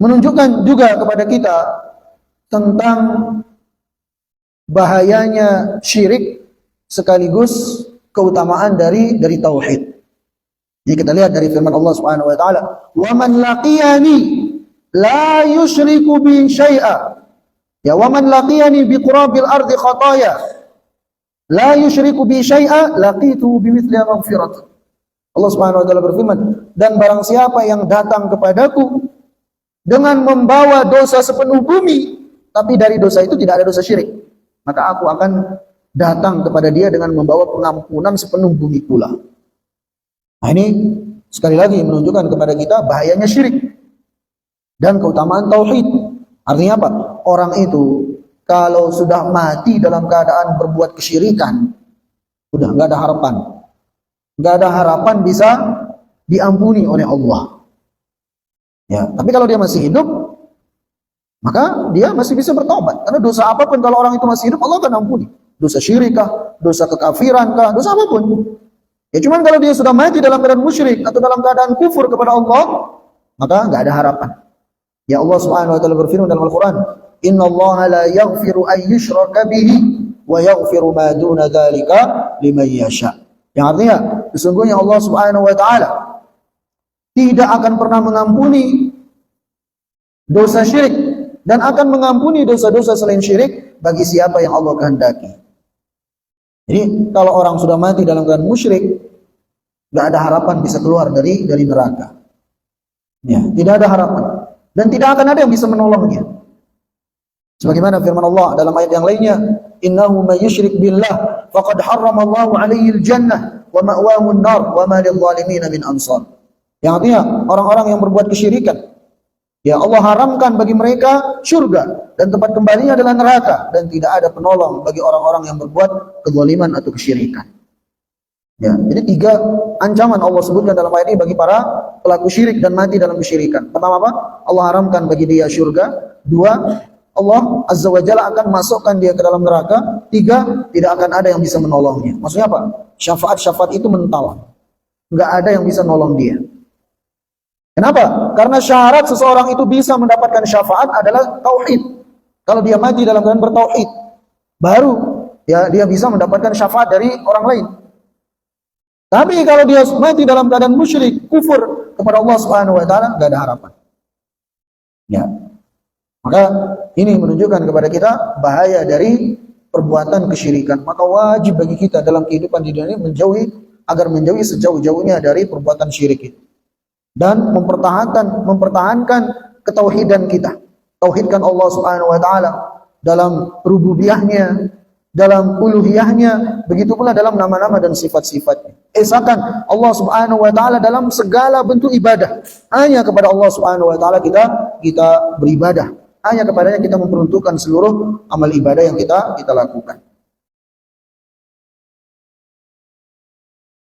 menunjukkan juga kepada kita tentang bahayanya syirik sekaligus keutamaan dari tauhid. Jadi kita lihat dari firman Allah Subhanahu wa taala, "Wa man laqiyani la yusyriku bi syai'a." Ya, "Wa man laqiyani bi qurabil ardi khataya la yusyriku bi syai'a laqitu bi mithli maghfirah." Allah Subhanahu wa taala berfirman, "Dan barang siapa yang datang kepadaku dengan membawa dosa sepenuh bumi, tapi dari dosa itu tidak ada dosa syirik, maka aku akan datang kepada dia dengan membawa pengampunan sepenuh bumi pula." Nah, ini sekali lagi menunjukkan kepada kita bahayanya syirik dan keutamaan tauhid. Artinya apa? Orang itu kalau sudah mati dalam keadaan berbuat kesyirikan, udah nggak ada harapan. Nggak ada harapan bisa diampuni oleh Allah. Ya, tapi kalau dia masih hidup, maka dia masih bisa bertobat. Karena dosa apapun kalau orang itu masih hidup, Allah akan ampuni. Dosa syirikkah, dosa kekafirankah, dosa apapun. Ya cuman kalau dia sudah mati dalam keadaan musyrik atau dalam keadaan kufur kepada Allah, maka nggak ada harapan. Ya Allah Subhanahu wa taala berfirman dalam Al-Qur'an, "Innallaha la yaghfiru an yushraka bihi wa yaghfiru ma duna dzalika liman yasha." Yang artinya, sesungguhnya Allah Subhanahu wa taala tidak akan pernah mengampuni dosa syirik dan akan mengampuni dosa-dosa selain syirik bagi siapa yang Allah kehendaki. Jadi kalau orang sudah mati dalam keadaan musyrik, nggak ada harapan bisa keluar dari neraka. Ya, tidak ada harapan dan tidak akan ada yang bisa menolongnya. Sebagaimana firman Allah dalam ayat yang lainnya, "Innahu may yusyrik billah faqad harramallahu 'alaihi al-jannah wa ma'wahu an-nar wa ma lidh-dhalimin min ansar." Yang artinya orang-orang yang berbuat kesyirikan, ya Allah haramkan bagi mereka surga dan tempat kembalinya adalah neraka dan tidak ada penolong bagi orang-orang yang berbuat kezaliman atau kesyirikan. Ya, jadi 3 ancaman Allah sebutkan dalam ayat ini bagi para pelaku syirik dan mati dalam kesyirikan. Pertama apa? Allah haramkan bagi dia surga. 2, Allah Azza wa Jalla akan masukkan dia ke dalam neraka. 3, tidak akan ada yang bisa menolongnya. Maksudnya apa? Syafaat itu mental. Nggak ada yang bisa nolong dia. Kenapa? Karena syarat seseorang itu bisa mendapatkan syafaat adalah tauhid. Kalau dia mati dalam keadaan bertauhid, baru ya dia bisa mendapatkan syafaat dari orang lain. Tapi kalau dia mati dalam keadaan musyrik, kufur kepada Allah Subhanahu wa taala, enggak ada harapan. Ya. Maka ini menunjukkan kepada kita bahaya dari perbuatan kesyirikan. Maka wajib bagi kita dalam kehidupan di dunia ini menjauhi sejauh-jauhnya dari perbuatan syirik itu. Dan mempertahankan ketauhidan kita. Tauhidkan Allah Subhanahu wa taala dalam rububiyahnya, dalam uluhiyahnya, begitu pula dalam nama-nama dan sifat-sifatnya. Esakan Allah Subhanahu wa taala dalam segala bentuk ibadah. Hanya kepada Allah Subhanahu wa taala kita beribadah. Hanya kepadanya kita memperuntukkan seluruh amal ibadah yang kita lakukan.